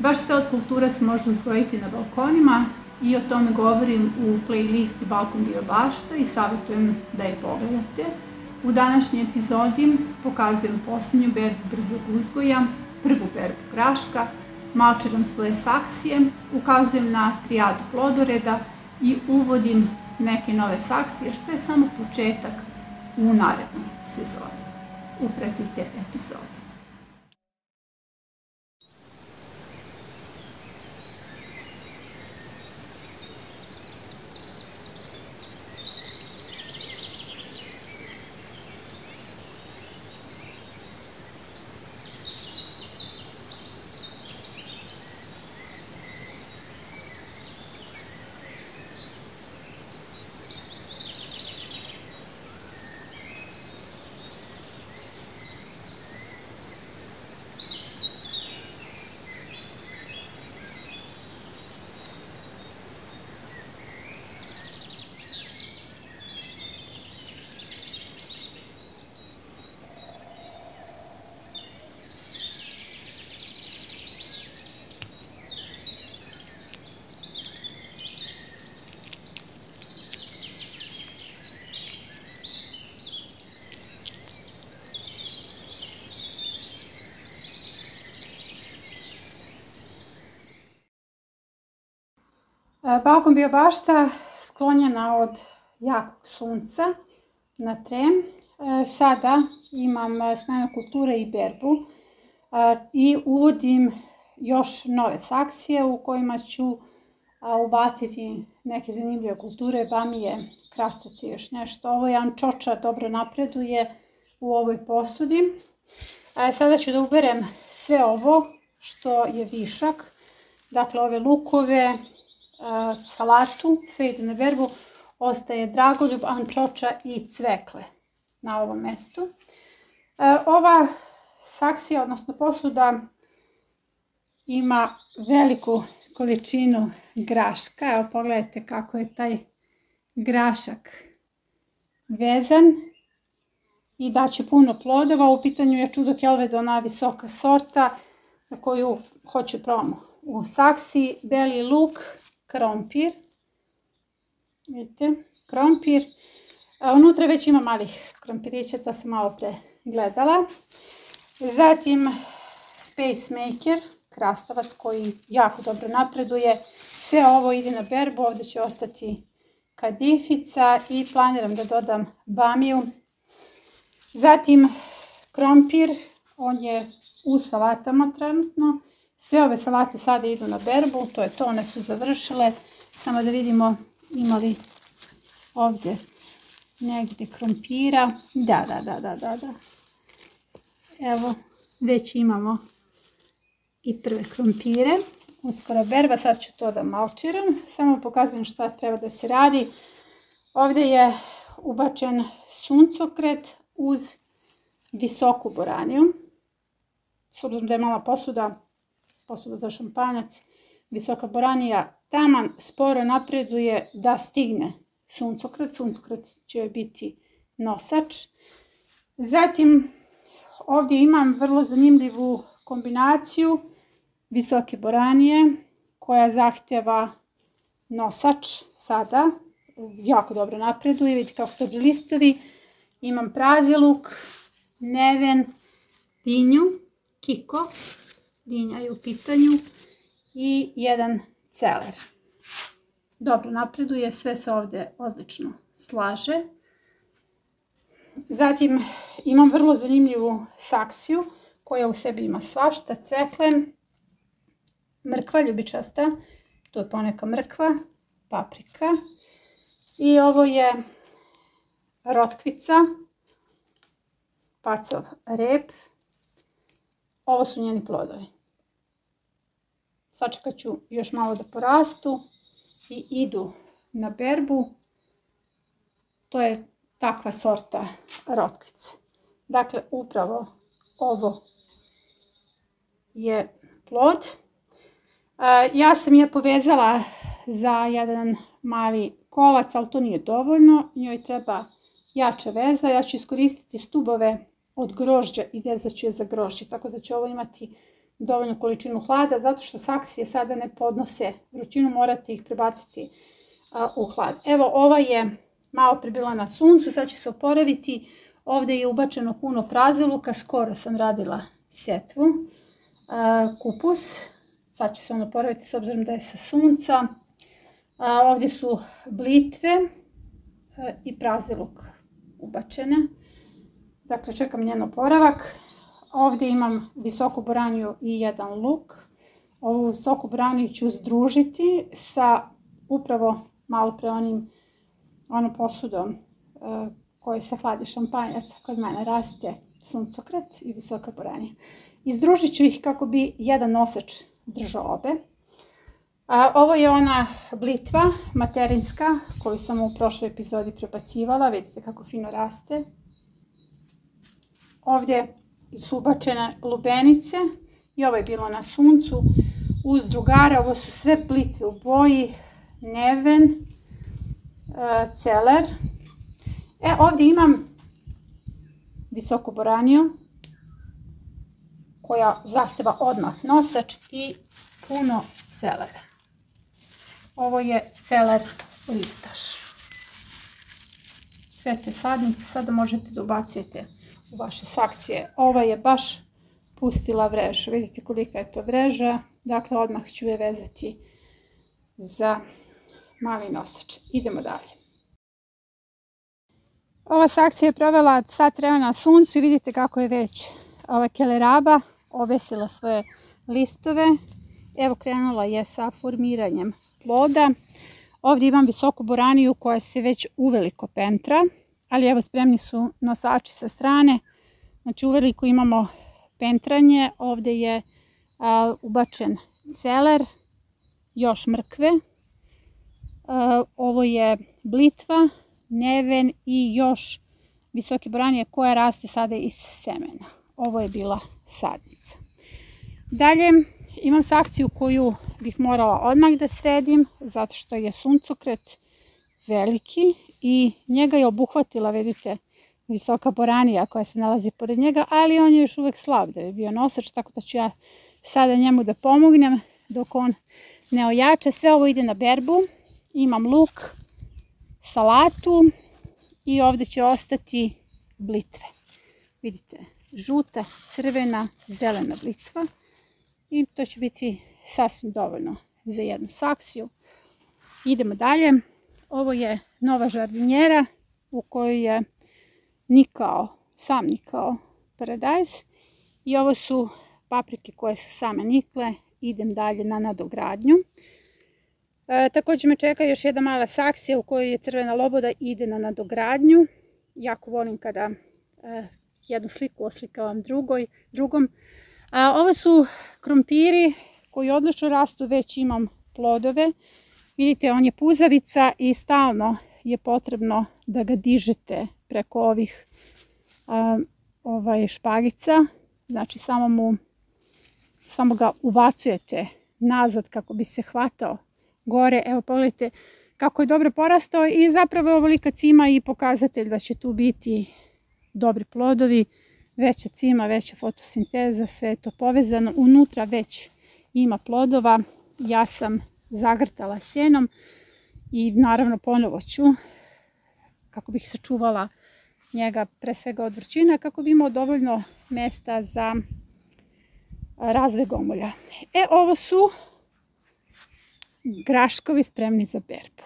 Baš sve od kulture se može uzgojiti na balkonima i o tome govorim u playlisti Balkon bio bašta i savjetujem da je pogledate. U današnjoj epizodi pokazujem posljednju berbu brzog uzgoja, prvu berbu graška, malčiram svoje saksije, ukazujem na trijadu plodoreda i uvodim neke nove saksije, što je samo početak u narednoj sezoni. Upratite epizodu. Balkon bio bašta sklonjena od jakog sunca na trem. Sada imam smjenu kulture i berbu i uvodim još nove saksije u kojima ću ubaciti neke zanimljive kulture, bamije, krastavci i još nešto. Ovo je ančoča, dobro napreduje u ovoj posudi. Sada ću da uberem sve ovo što je višak, dakle ove lukove, salatu, sve ide na berbu, ostaje dragoljub, ančoča i cvekle na ovom mjestu. Ova saksija, odnosno posuda, ima veliku količinu graška. Evo pogledajte kako je taj grašak vezan i daće puno plodova. U pitanju je čudo kelvedona, visoka sorta na koju hoću probamo u saksiji, beli luk, krompir, vidite, krompir, unutra već ima malih krompirića, to sam malo pre gledala. Zatim Space Maker, krastavac koji jako dobro napreduje. Sve ovo ide na berbu, ovdje će ostati kadifica i planiram da dodam bamiju. Zatim krompir, on je u salatama trenutno. Sve ove salate sada idu na berbu, to je to, one su završile. Samo da vidimo ima li ovdje negdje krompira. Da. Evo, već imamo i prve krompire. Uskoro berba, sad ću to da malčiram. Samo pokazujem šta treba da se radi. Ovdje je ubačen suncokret uz visoku boraniju. S obzirom da je mala posuda za šampanjac, visoka boranija, taman sporo napreduje da stigne suncokret. Suncokret će biti nosač. Zatim ovdje imam vrlo zanimljivu kombinaciju visoke boranije koja zahtjeva nosač sada. Jako dobro napreduje, vidite kako su dobri listovi. Imam praziluk, neven, dinju, kiko, dinja je u pitanju i jedan celer. Dobro napreduje, sve se ovdje odlično slaže. Zatim imam vrlo zanimljivu saksiju koja u sebi ima svašta, cvekle, mrkva ljubičasta, tu je poneka mrkva, paprika i ovo je rotkvica, pacov rep, ovo su njeni plodovi. Sačekat ću još malo da porastu i idu na berbu. To je takva sorta rotkvice. Dakle, upravo ovo je plod. Ja sam je povezala za jedan mali kolac, ali to nije dovoljno. Njoj treba jača veza. Ja ću iskoristiti stubove od grožđa i vezat ću je za grožđe. Tako da će ovo imati dovoljnu količinu hlada, zato što saksije sada ne podnose vrućinu, morate ih prebaciti u hlad. Evo, ova je malo prebila na suncu, sad će se oporaviti. Ovdje je ubačeno puno praziluka, skoro sam radila setvu. Kupus, sad će se on oporaviti s obzirom da je sa sunca. Ovdje su blitve i praziluk ubačene. Dakle, čekam njen oporavak. Ovdje imam visoku boraniju i jedan luk. Ovu visoku boraniju ću združiti sa upravo malo pre onom posudom koji se hladi šampanjac. Kod mene raste suncokret i visoka boranija. Izdružit ću ih kako bi jedan nosač držao obe. Ovo je ona blitva materinska koju sam u prošloj epizodi prebacivala. Vidite kako fino raste. Ovdje su ubačene lubenice i ovo je bilo na suncu uz drugara. Ovo su sve blitve u boji Neven, Celer. Ovdje imam visoku boraniju koja zahteva odmah nosač i puno celera. Ovo je celer listaš. Sve te sadnice sada možete da ubacujete u vaše saksije. Ova je baš pustila vrežu. Vidite kolika je to vreža. Dakle, odmah ću je vezati za mali nosač. Idemo dalje. Ova saksija je provela sat vremena na suncu i vidite kako je već ova keleraba obesila svoje listove. Evo, krenula je sa formiranjem ploda. Ovdje imam visoku boraniju koja se već uveliko pentra, ali evo spremni su nosači sa strane. Znači uveliko imamo pentranje. Ovdje je ubačen celer, još mrkve. Ovo je blitva, neven i još visoke boranije koja raste sada iz semena. Ovo je bila sadnica. Dalje imam sakciju koju bih morala odmah da sredim zato što je suncokret veliki i njega je obuhvatila, vidite, visoka boranija koja se nalazi pored njega, ali on je još uvijek slab da bi bio nosač, tako da ću ja sada njemu da pomognem dok on ne ojača. Sve ovo ide na berbu. Imam luk, salatu i ovdje će ostati blitve. Vidite, žuta, crvena, zelena blitva. I to će biti sasvim dovoljno za jednu saksiju. Idemo dalje. Ovo je nova žardinjera u kojoj je sam nikao paradajz. I ovo su paprike koje su same nikle. Idem dalje na nadogradnju. Također me čeka još jedna mala saksija u kojoj je crvena loboda, ide na nadogradnju. Jako volim kada jednu sliku oslikavam drugom. Ovo su krompiri koji odlično rastu, već imam plodove. Vidite, on je puzavica i stalno je potrebno da ga dižete preko ovih špagica. Znači samo ga ubacujete nazad kako bi se hvatao gore. Evo pogledajte kako je dobro porastao i zapravo je ovolika cima i pokazatelj da će tu biti dobri plodovi. Veća cima, veća fotosinteza, sve je to povezano. Unutra već ima plodova. Ja sam zagrtala sjenom i naravno ponovo ću kako bih sačuvala njega pre svega od vrućine, kako bi imao dovoljno mjesta za razvoj gomolja. Ovo su graškovi spremni za berbu.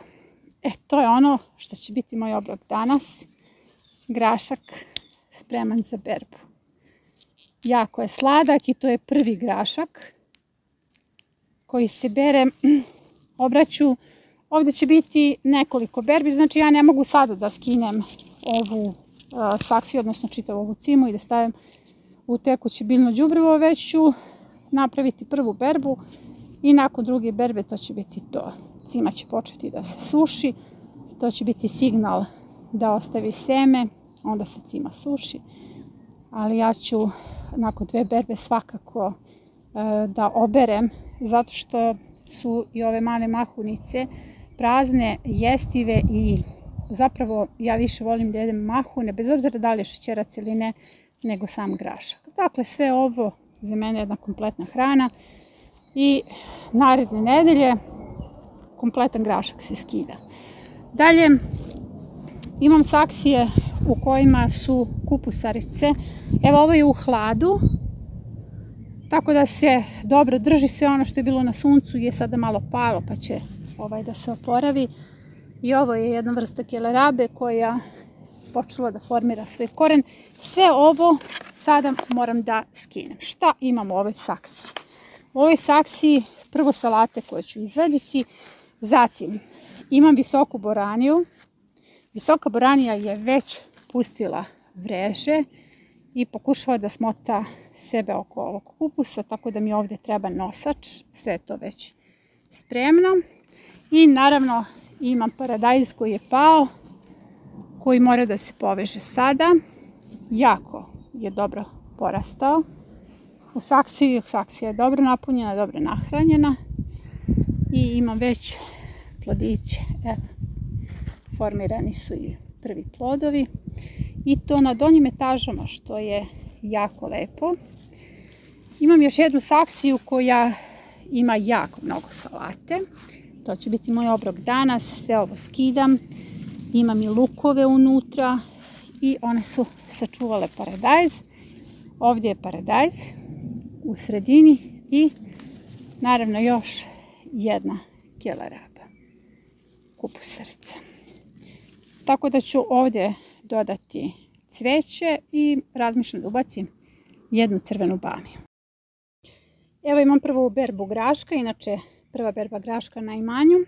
To je ono što će biti moj obrok danas. Grašak spreman za berbu. Jako je sladak i to je prvi grašak koji se bere. Obraću, ovdje će biti nekoliko berbi, znači ja ne mogu sada da skinem ovu saksiju, odnosno čitavu ovu cimu i da stavim u tekuće biljno đubrivo, već ću napraviti prvu berbu i nakon druge berbe to će biti to. Cima će početi da se suši, to će biti signal da ostavi seme, onda se cima suši, ali ja ću nakon 2 berbe svakako da oberem, zato što su i ove male mahunice prazne, jestive i zapravo ja više volim da jedem mahune, bez obzira da li je šećerac ili ne, nego sam grašak. Dakle, sve ovo za mene jedna kompletna hrana. I naredne nedelje kompletan grašak se skida. Dalje imam saksije u kojima su kupusarice. Evo, ovo je u hladu, tako da se dobro drži. Sve ono što je bilo na suncu je sada malo palo, pa će da se oporavi. I ovo je jedna vrsta kelerabe koja počela da formira svoj koren. Sve ovo sada moram da skinem. Šta imam u ovoj saksiji? U ovoj saksiji prvo salate koje ću izvaditi, zatim imam visoku boraniju. Visoka boranija je već pustila vreže i pokušava da smota sebe oko ovog kupusa, tako da mi ovdje treba nosač. Sve je to već spremno. I naravno imam paradajz koji je pao, koji mora da se poveže sada. Jako je dobro porastao. U saksiji, saksija je dobro napunjena, dobro nahranjena. I imam već plodiće. Evo, formirani su i prvi plodovi. I to na donjim etažama, što je jako lepo. Imam još jednu saksiju koja ima jako mnogo salate. To će biti moj obrok danas. Sve ovo skidam. Imam i lukove unutra i one su sačuvale paradajz. Ovdje je paradajz u sredini i naravno još jedna kelaraba, kupusarica. Tako da ću ovdje dodati cveće i razmišljam da ubacim jednu crvenu bamiju. Evo, imam prvu berbu graška, inače prva berba graška na imanju.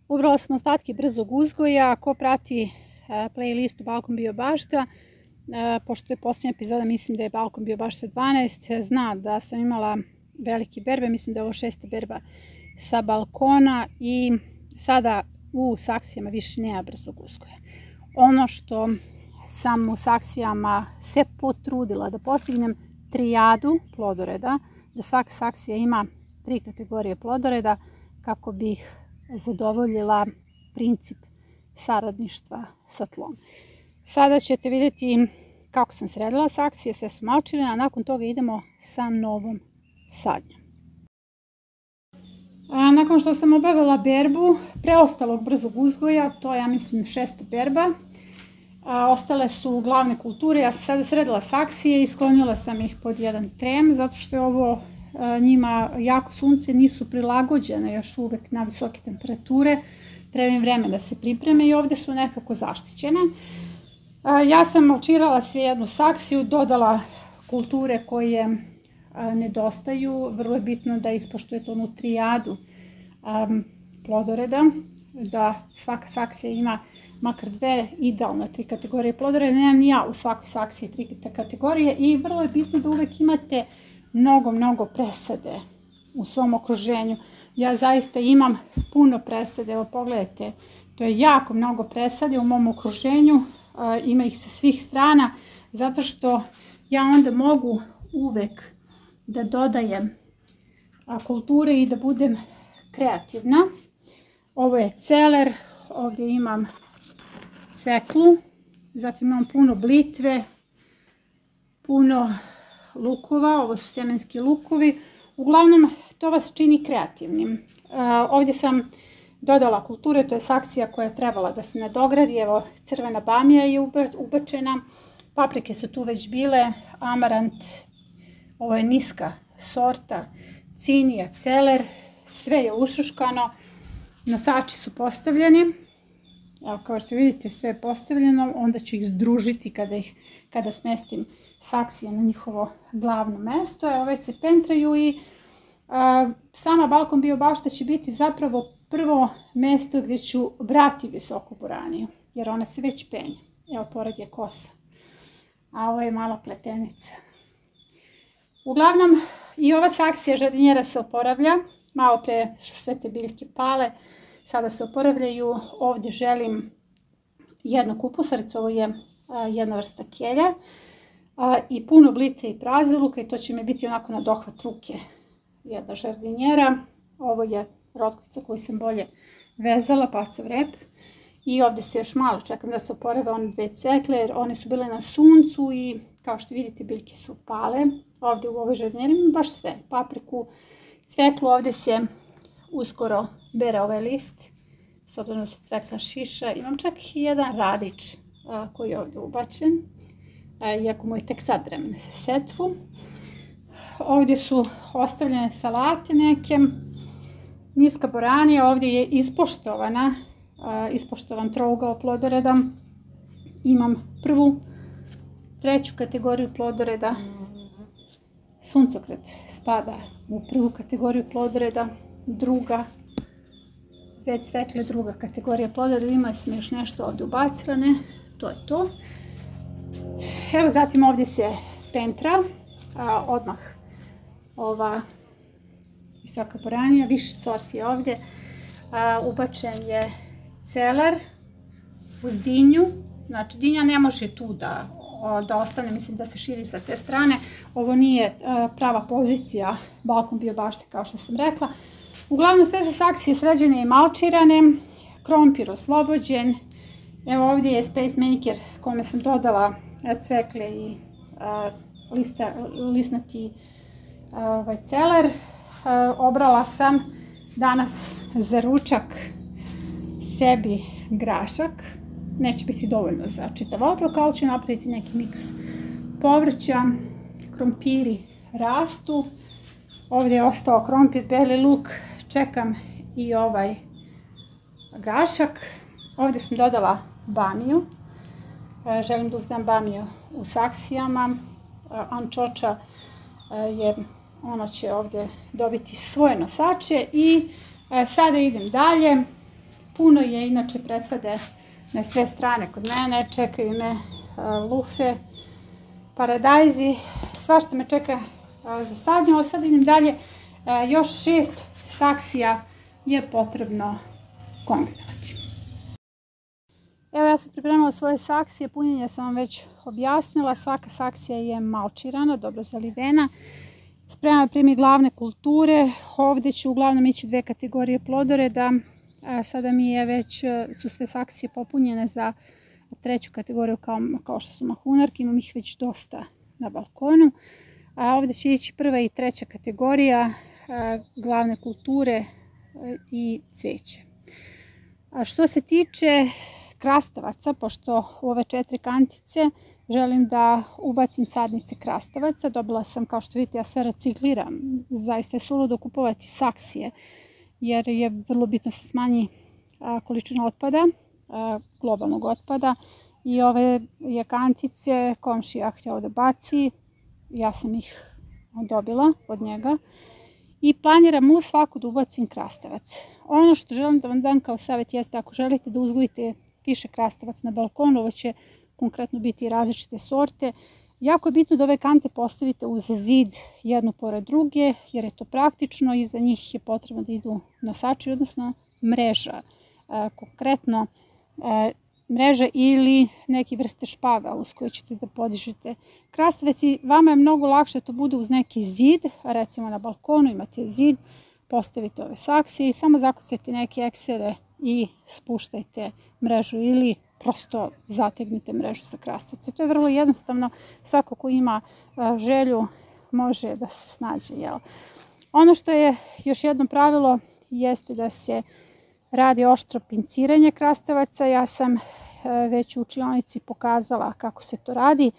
Ubrala sam ostatke brzog uzgoja. Ko prati playlistu Balkon Bio Bašta, pošto je posljednja epizoda, mislim da je Balkon Bio Bašta 12, zna da sam imala velike berbe. Mislim da je ovo 6. berba sa balkona i sada u saksijama više nema brzog uzgoja. Ono što sam u saksijama se potrudila da postignem trijadu plodoreda, da svaka saksija ima 3 kategorije plodoreda kako bih zadovoljila princip saradništva sa tlom. Sada ćete vidjeti kako sam sredila saksije, sve su mačine, a nakon toga idemo sa novom sadnjom. Nakon što sam obavila berbu preostalog brzog uzgoja, to je, ja mislim, 6. berba, ostale su glavne kulture. Ja sam sada sredila saksije i sklonila sam ih pod jedan trem, zato što je ovo njima jako sunce, nisu prilagođene još uvek na visoke temperature. Treba im vreme da se pripreme i ovdje su nekako zaštićene. Ja sam malčirala sve jednu saksiju, dodala kulture koje nedostaju. Vrlo je bitno da ispoštujete onu trijadu plodoreda, da svaka saksija ima makar 2 idealne 3 kategorije plodoreda. Nemam ni ja u svakoj saksiji 3 kategorije i vrlo je bitno da uvek imate mnogo presade u svom okruženju. Ja zaista imam puno presade, evo pogledajte, to je jako mnogo presade u mom okruženju, ima ih sa svih strana, zato što ja onda mogu uvek da dodajem kulture i da budem kreativna. Ovo je celer, ovdje imam cveklu, zatim imam puno blitve, puno lukova, ovo su sjemenski lukovi. Uglavnom, to vas čini kreativnim. Ovdje sam dodala kulture, to je saksija koja je trebala da se nadogradi. Evo, crvena bamija je ubačena, paprike su tu već bile, amarant, ovo je niska sorta, cinija, celer, sve je ušuškano, nosači su postavljeni. Evo, kao što vidite, sve je postavljeno, onda ću ih združiti kada smestim saksije na njihovo glavno mesto. Evo, već se pentraju i sama Balkon Bio Bašta će biti zapravo prvo mesto gdje ću brati visoku boraniju, jer ona se već penje. Evo, pored je kosa, a ovo je mala pletenica. Uglavnom, i ova saksija žardinjera se oporavlja. Malo pre su sve te biljke pale, sada se oporavljaju. Ovdje želim jednu kupusaricu, ovo je jedna vrsta kelja, i puno blite i praziluka i to će mi biti onako na dohvat ruke jedna žardinjera. Ovo je rotkvica koju sam bolje vezala, pacov rep. I ovdje se još malo čekam da se oporave one 2 cekle, jer one su bile na suncu i Kao što vidite, biljke su pale. Ovdje u ovoj žardinjeri imam baš sve. Papriku, cveklu, ovdje se uskoro bere ovaj list, s obzirom da se cvekla šiša. Imam čak i jedan radič koji je ovdje ubačen, iako mu je tek sad vremena za setvu. Ovdje su ostavljene salate neke, niska boranija, ovdje je ispoštovan trougao plodoreda. Imam prvu, treću kategoriju plodoreda. Suncokret spada u prvu kategoriju plodoreda, druga, dve cvekle, druga kategorija plodoreda. Ima sam još nešto ovdje ubacilane, to je to. Evo, zatim ovdje se pentra, odmah ova visoka boranija, više sorti je ovdje. Ubačen je celer uz dinju. Znači, dinja ne može tu da ostane, mislim da se širi sa te strane. Ovo nije prava pozicija balkon biobašte, kao što sam rekla. Uglavnom sve su saksije sređene i malčirane, krompir oslobođen. Evo, ovdje je Space Maker kome sam dodala cvekle i lisnati celer. Obrala sam danas za ručak sebi grašak. Neće biti dovoljno za čitav obrok, ali ću napraviti neki miks povrća. Krompiri rastu. Ovdje je ostao krompir, beli luk. Čekam i ovaj grašak. Ovdje sam dodala bamiju. Želim da uzmem bamiju u saksijama. Ančoča ono će ovdje dobiti svoje nosače. I sada idem dalje. Puno je inače presade na sve strane kod mene. Čekaju me lufe, paradajzi. Svašta me čeka za sadnju, ali sad idem dalje. Još 6 saksija je potrebno kombinovati. Evo, ja sam pripremila svoje saksije, punjenje sam vam već objasnila. Svaka saksija je malčirana, dobro zalivena. Spremam primi glavne kulture. Ovdje ću uglavnom ići 2 kategorije plodoreda. Sada mi je već, su sve saksije popunjene za 3. kategoriju kao što su mahunarke. Imam ih već dosta na balkonu. Ovdje će ići 1. i 3. kategorija, glavne kulture i cveće. Što se tiče krastavaca, pošto u ove 4 kantice želim da ubacim sadnice krastavaca. Dobila sam, kao što vidite, ja sve recikliram. Zaista je suludo kupovati saksije, jer je vrlo bitno se smanji količina otpada, globalnog otpada. I ove je kantice komšija htjela da baci, ja sam ih dobila od njega. I planiram u svaku da ubacim krastavac. Ono što želim da vam dam kao savjet jeste, ako želite da uzgojite više krastavac na balkonu, ovo će konkretno biti različite sorte. Jako je bitno da ove kante postavite uz zid jednu pored druge, jer je to praktično i za njih je potrebno da idu nosači, odnosno mreža. Konkretno mreža ili neke vrste špaga uz koje ćete da podižete krastavac. I vama je mnogo lakše da to bude uz neki zid, recimo na balkonu imate zid, postavite ove saksije i samo zakucajte neke eksere i spuštajte mrežu ili prosto zategnite mrežu sa krastavca. To je vrlo jednostavno, svako ko ima želju može da se snađe. Ono što je još jedno pravilo jeste da se radi oštro pinciranje krastavaca. Ja sam već u učionici pokazala kako se to radi.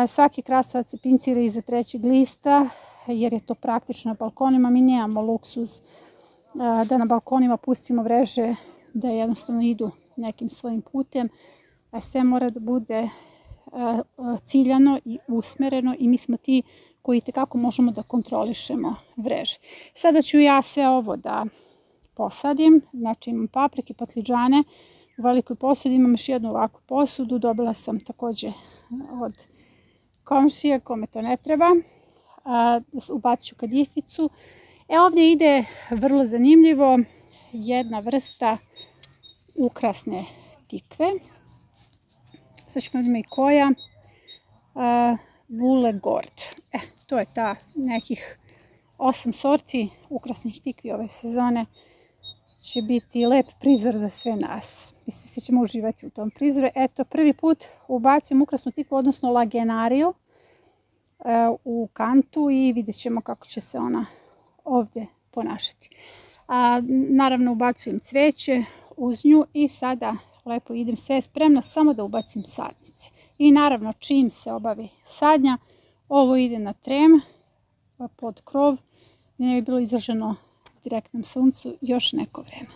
Svaki krastavac se pincira iza 3. lista jer je to praktično na balkonima. Mi nemamo luksuz da na balkonima pustimo mreže da jednostavno idu nekim svojim putem. Sve mora da bude ciljano i usmereno i mi smo ti koji itekako možemo da kontrolišemo mreže. Sada ću ja sve ovo da posadim. Znači imam paprike, patliđane u velikoj posudi. Imam još jednu ovakvu posudu. Dobila sam također od komšije kome to ne treba. Ubacit ću kadificu. Ovdje ide vrlo zanimljivo jedna vrsta ukrasne tikve. Sad ćemo vidjeti i koja. Bule Gord. To je ta nekih 8 sorti ukrasnih tikvi ove sezone. Će biti lep prizor za sve nas. Mislim, svi ćemo uživati u tom prizoru. Eto, prvi put ubacujem ukrasnu tikvu, odnosno lagenario. u kantu i vidjet ćemo kako će se ona ovdje ponašati. Naravno ubacujem cveće uz nju i sada lepo idem, sve je spremno, samo da ubacim sadnice. I naravno čim se obavi sadnja, ovo ide na trem pod krov, da ne bi bilo izloženo direktnom suncu još neko vreme.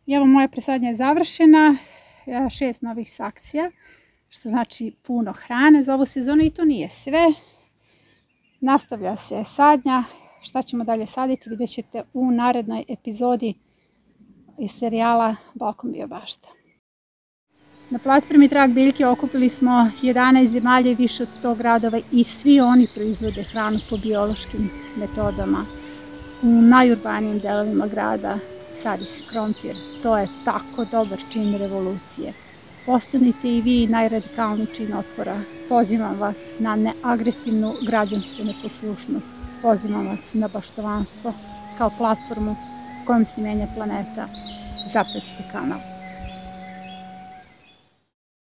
I evo moja presadnja je završena, 6 novih saksija, što znači puno hrane za ovu sezonu i to nije sve. Nastavlja se sadnja, šta ćemo dalje saditi vidjet ćete u narednoj epizodi iz serijala Balkon Biobašta. Na platformi Trag biljke okupili smo 11 zemalja i više od 100 gradova i svi oni proizvode hranu po biološkim metodama. U najurbanijim delovima grada sadi se krompir. To je tako dobar čin revolucije. Postanite i vi najradikalniji čin otpora. Pozivam vas na neagresivnu građansku neposlušnost. Pozivam vas na baštovanstvo kao platformu kojom se menja planeta. Zapratite kanal.